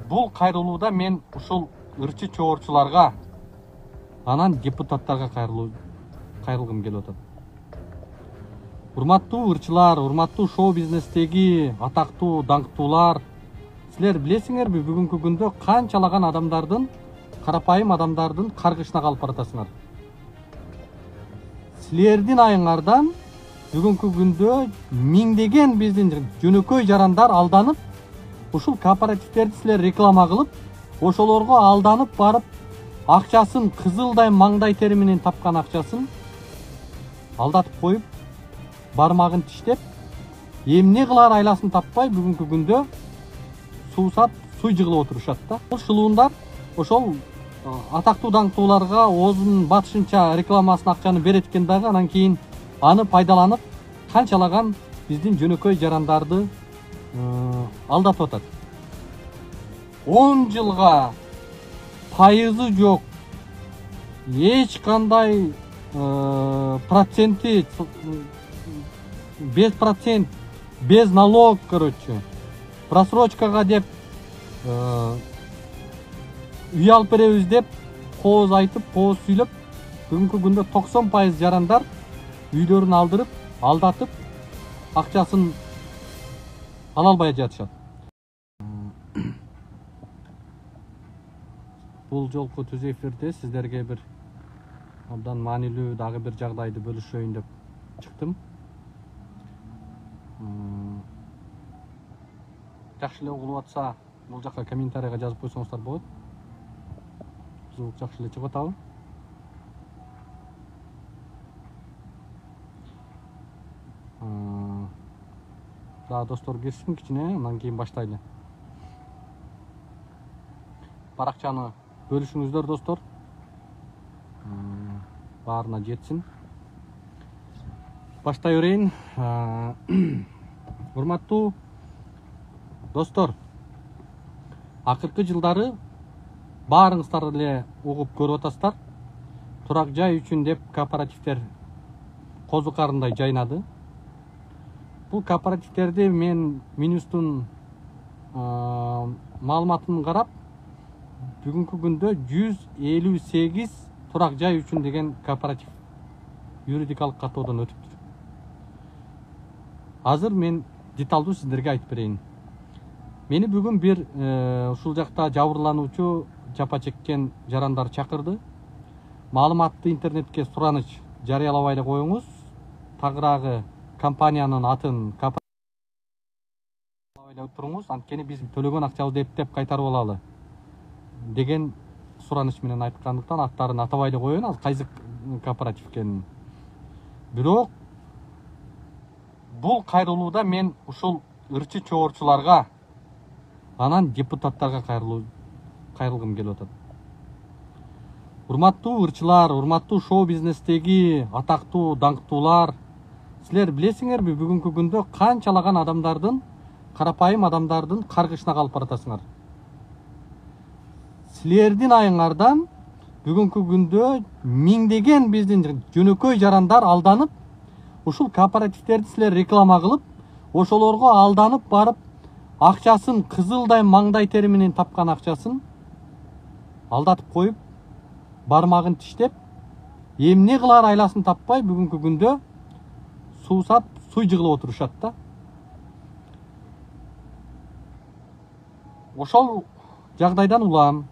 Бул кайрылууда мен ушул ырчы чогорчуларга, анан депутаттарга кайрылгым келип атат. Урматтуу ырчылар, урматтуу шоу бизнестеги атактуу, даңктуулар, силер билесиңерби, бүгүнкү күндө канчалаган адамдардын, карапайым адамдардын каргышына калып баратасыңар. Силердин айыңардан бүгүнкү күндө миңдеген биздин жөнөкөй жарандар алданып, ушул кооперативтерди силер реклама кылып, ошолорго алданып барып, акчасын кызылдай маңдай тери менен тапкан акчасын алдатып коюп, бармагын тиштеп, эмне кылар айласын таппай бүгүнкү күндө суусат суй жыгылып отурушат да. Бул шылуундар ошол атактуу даңктууларга оозунун батышынча рекламасын акчаны берет экен дагы, анан кийин аны пайдаланып канчалаган биздин жөнөкөй жарандарды алдатып атат. 10 жылга пайызы жок, эч кандай проценти, без процент, без налог, короче, просрочкага деп үй алып беребиз деп кооз айтып, кооз сүйлөп, бүгүнкү күндө 90% жарандар үйлөрүн алдырып, алдатып, акчасын ала албай жатышат. Бул жолку түз эфирде сиздерге бир абдан маанилүү дагы бир жагдайды бөлүшөйүн деп чыктым. Жакшы эле угулуп атса, бул жакка комментарийга жазып койсоңуздар болот. Звук жакшы эле чыгып атабы? Да, достор кирсин кичине, андан кийин баштайлы. Баракчаны бөлүшүңүздөр, достор. Баарына жетсин. Баштай берейин. Урматтуу достор, акыркы жылдары баарыңыздар эле угуп көрүп атасыздар. Турак жай үчүн деп кооперативдер козу карындай жайнады. Бул кооперативтерди мен Минюстун маалыматын карап, бүгүнкү күндө 158 турак жай үчүн деген кооператив юридикалык каттоодон өтүптүр. Азыр мен деталдуу сиздерге айтып берейин. Мени бүгүн бир ушул жакта жабырлануучу, жапа чеккен жарандар чакырды. Маалыматты интернетке сураныч жарыялабай эле коюңуз. Тагыраагы компаниянын атын ойлоп туруңуз, анткени биз төлөгөн акчабызды эптеп кайтарып алалы деген сураныч менен айткандыктан аттарын атабай эле коеюн, ал кайсы кооператив экенин. Бирок бул кайрылууда мен ушул ырчы чогорчуларга, анан депутаттарга кайрылгым келип атат. Урматтуу ырчылар, урматтуу шоу бизнестеги атактуу, даңктуулар, силер билесиңерби, бүгүнкү күндө канчалаган адамдардын, карапайым адамдардын каргышына калып баратасыңар. Силердин айыңардан бүгүнкү күндө миңдеген биздин жөнөкөй жарандар алданып, ушул кооперативтерди силер реклама кылып, ошолорго алданып барып, акчасын кызылдай маңдай тери менен тапкан акчасын алдатып коюп, бармагын тиштеп, эмне кылар айласын таппай бүгүнкү күндө суусат суй жыгылып отурушат да. Ошол жагдайдан улам,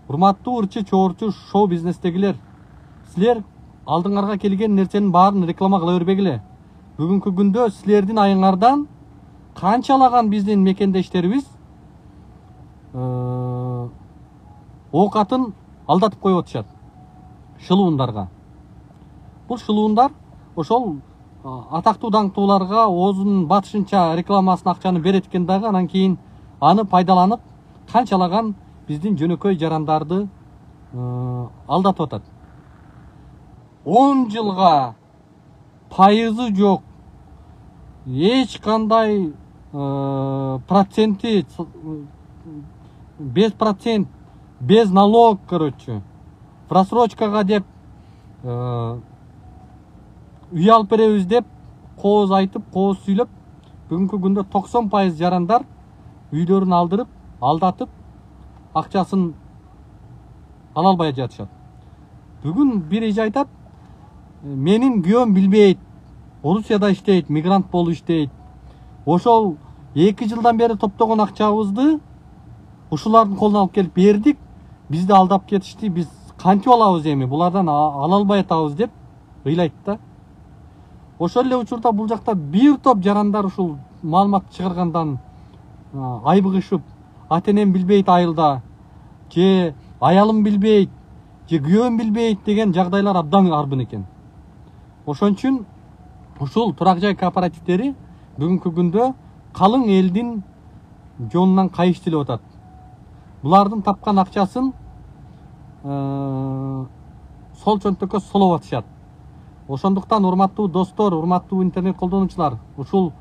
урматтуу ырчы чогорчу шоу бизнестегилер, силер алдыңарга келген нерсенин баарын реклама кыла бербегиле. Бүгүнкү күндө силердин айыңардан канчалаган биздин мекендештерибиз оокатын алдатып коюп атышат шылуундарга. Бул шылуундар ошол атактуу даңктууларга оозунун батышынча рекламасын акчаны берет экен дагы, анан кийин аны пайдаланып канчалаган биздин жөнөкөй жарандарды алдатып атат. 10 жылга пайызы жок, эч кандай проценти, без процент, без налог, короче, просрочкага деп үй алып беребиз деп кооз айтып, кооз сүйлөп, бүгүнкү күндө 90% жарандар үйлөрүн алдырып, алдатып, акчасын ала албай жатышат. Бүгүн бир эже айтат, менин күйөөм билбейт, Орусияда иштейт, мигрант болуп иштейт. Ошол 2 жылдан бери топтогон акчабызды ушулардын колуна алып келип бердик. Бизди алдап кетишти. Биз кантип алабыз эми? Булардан ала албай атабыз деп ыйлайт да. Ошол эле учурда бул жакта бир топ жарандар ушул маалымат чыгаргандан айбыгышып, ата-энем билбейт айылда, же аялым билбейт, же күйөөм билбейт деген жагдайлар абдан арбын экен. Ошон үчүн ушул турак жай кооперативдери бүгүнкү күндө калың элдин жонунан кайыш тилеп атат. Булардын тапкан акчасын сол чөнтөккө солоп атышат. Ошондуктан урматтуу достор, урматтуу интернет колдонуучулар, ушул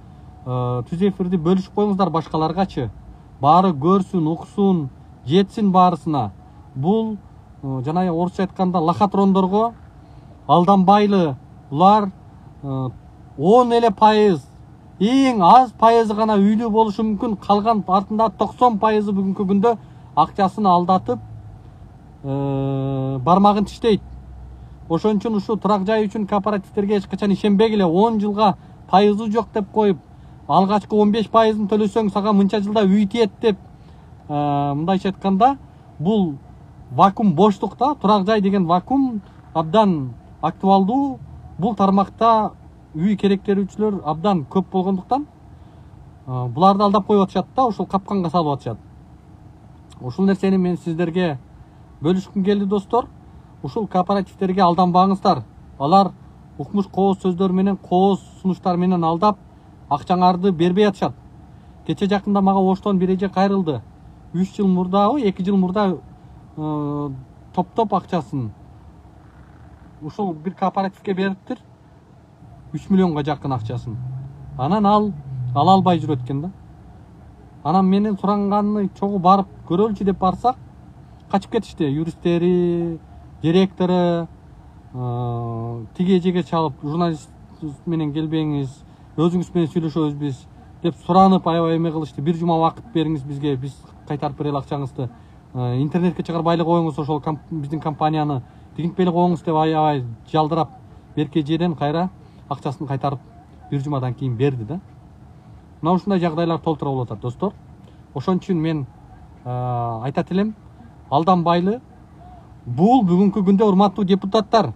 түз эфирди бөлүшүп коюңуздар башкаларгачы. Баары көрсүн, уксун, жетсин баарысына. Бул жана орусча айтканда лохотрондорго алданбайлы. Булар 10 эле пайыз, эң аз пайызы гана үйлүү болушу мүмкүн. Калган артында 90% бүгүнкү күндө акчасын алдатып бармагын тиштейт. Ошон үчүн ушу турак жай үчүн кооперативтерге эч качан ишенбегиле. 10 жылга пайызы жок деп коюп, алгачкы 15%ын төлөсөң сага мынча жылда үй тиет деп, мындайча айтканда, бул вакуум боштукта, турак жай деген вакуум абдан актуалдуу. Бул тармакта үй керектерүүчүлөр абдан көп болгондуктан буларды алдап коюп атышат да, ушул капканга салып атышат. Ушул нерсени мен сиздерге бөлүшкүм келди достор. Ушул кооперативтерге алданбаңыздар. Алар укмуш кооз сөздөр менен, кооз сунуштар менен алдап акчаңарды бербей атышат. Кече жакында мага Оштон бир эже кайрылды. 3 жыл мурдабы, 2 жыл мурда топтоп акчасын ушул бир кооперативге бериптир. 3 миллионга жакын акчасын. Анан ала албай жүрөт экен да. Анан менен суранганны чогуу барып көрөлчү деп барсак, качып кетишти. Юристтери, директору, тиги эжеге чалып, журналист менен келбеңиз, өзүңүз менен сүйлөшөбүз биз деп суранып аябай эме кылышты. Бир жума убакыт бериңиз бизге, биз кайтарып берели акчаңызды. Интернетке чыгарбайлы коюңуз ошол биздин компанияны, тигинтпейли коюңуз деп аябай жалдырап, берки эжеден кайра акчасын кайтарып бир жумадан кийин берди да. Мына ушундай жагдайлар толтура болуп атат достор. Ошон үчүн мен айтат элем, алданбайлы. Бул бүгүнкү күндө урматтуу депутаттар,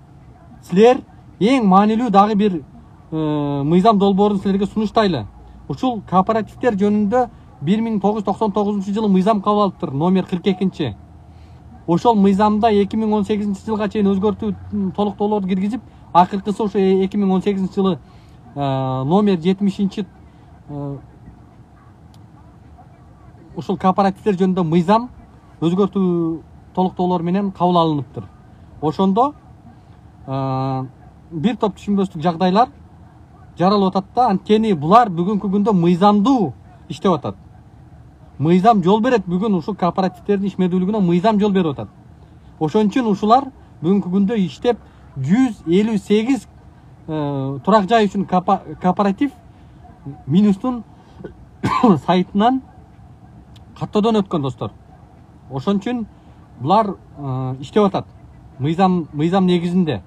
силер эң маанилүү дагы бир мыйзам долбоорун силерге сунуштайлы. Ушул кооперативдер жөнүндө 1999 жылы мыйзам кабыл алыптыр, номер 42. Ошол мыйзамда 2018 жылга чейин өзгөртүү толуктоолорду киргизип, акыркысы ошо 2018 жылы номер 70 ушул кооперативдер жөнүндө мыйзам өзгөртүү толуктоолор менен кабыл алыныптыр. Ошондо бир топ түшүнбөстүк жагдайлар жаралып атат да, анткени булар бүгүнкү күндө мыйзамдуу иштеп атат. Мыйзам жол берет, бүгүн ушул кооперативдердин ишмердүүлүгүнө мыйзам жол берип атат. Ошон үчүн ушулар бүгүнкү күндө иштеп 158 турак жай үчүн кооператив Минустун сайтынан каттоодон өткөн достор. Ошон үчүн булар иштеп атат. Мыйзам негизинде.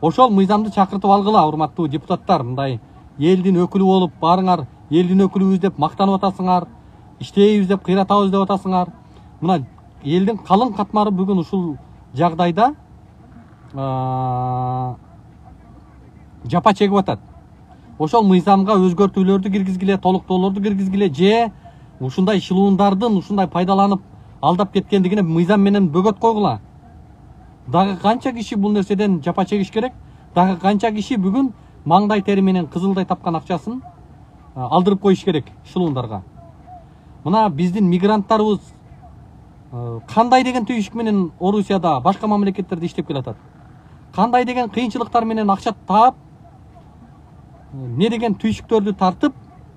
Ошол мыйзамды чакыртып алгыла, урматтуу депутаттар. Мындай элдин өкүлү болуп, баарыңар элдин өкүлүбүз деп мактанып атасыңар, иштейбиз деп кыйратабыз деп атасыңар. Мына элдин калың катмары бүгүн ушул жагдайда жапа чегип атат. Ошол мыйзамга өзгөртүүлөрдү киргизгиле, толуктоолорду киргизгиле, же ушундай шылуундардын ушундай пайдаланып алдап кеткендигине мыйзам менен бөгөт койгула. Дагы канча киши бул нерседен жапа чегиш керек? Дагы канча киши бүгүн маңдай тери менен кызылдай тапкан акчасын алдырып коюш керек шылуундарга? Мына биздин мигранттарыбыз кандай деген түйүшүк менен Орусияда, башка мамлекеттерде иштеп келатат? Кандай деген кыйынчылыктар менен акча таап, не деген түйшүктөрдү тартып,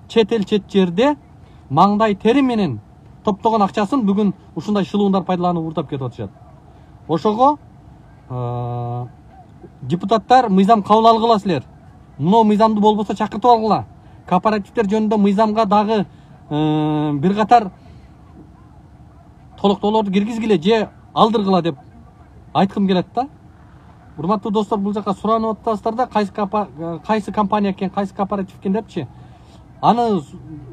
чет эл чет жерде маңдай тери менен топтогон акчасын бүгүн ушундай шылуундар пайдаланып урдап кетип атышат. Ошого депутаттар мыйзам кабыл алгыла силер. Мына мыйзамды болбосо чакыртып алгыла. Кооперативдер жөнүндө мыйзамга дагы бир катар толуктоолорду киргизгиле же алдыргыла деп айткым келет да. Урматтуу достор, бул жака суранып атасыздар да, кайсы компания экен, кайсы кооператив экен депчи. Аны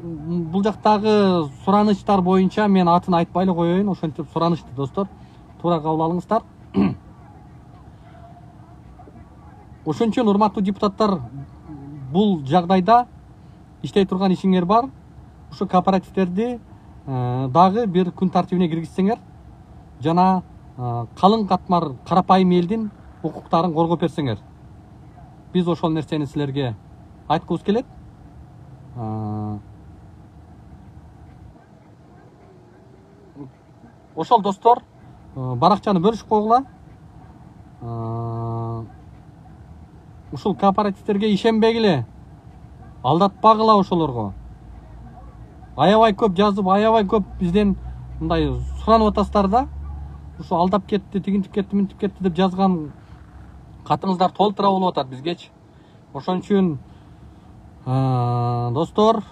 бул жактагы суранычтар боюнча мен атын айтпай эле коеюн, ошентип суранышты достор, туура кабыл алыңыздар. Ошон үчүн урматтуу депутаттар, бул жагдайда иштей турган ишиңер бар. Ушу кооперативтерди дагы бир күн тартибине киргизсеңер жана калың катмар карапайым элдин укуктарын коргоп берсеңер. Биз ошол нерсени силерге айткыбыз келет. Ошол достор, баракчаны бөлүшүп койгула. Ушул кооперативтерге ишенбегиле, алдатпагыла ошолорго. Аябай көп жазып, аябай көп бизден мындай суранып атасыздар да. Ушу алдап кетти, тигинтип кетти, мынтип кетти деп жазган катыңыздар толтура болуп атат бизгечи. Ошон үчүн достор,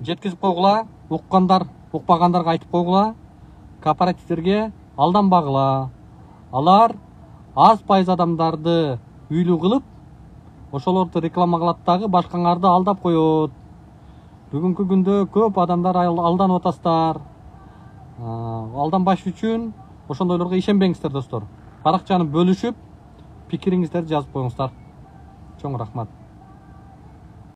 жеткизип койгула, уккандар, укпагандарга айтып койгула, кооперативтерге алданбагыла. Алар аз пайыз адамдарды үйлүү кылып, ошолорду реклама кылат дагы башкаңарды алдап коет. Бүгүнкү күндө көп адамдар алданып атасыздар. Алданбаш үчүн ошондойлорго ишенбеңиздер достор. Баракчаны бөлүшүп, пикириңиздерди жазып коюңуздар. Чоң рахмат.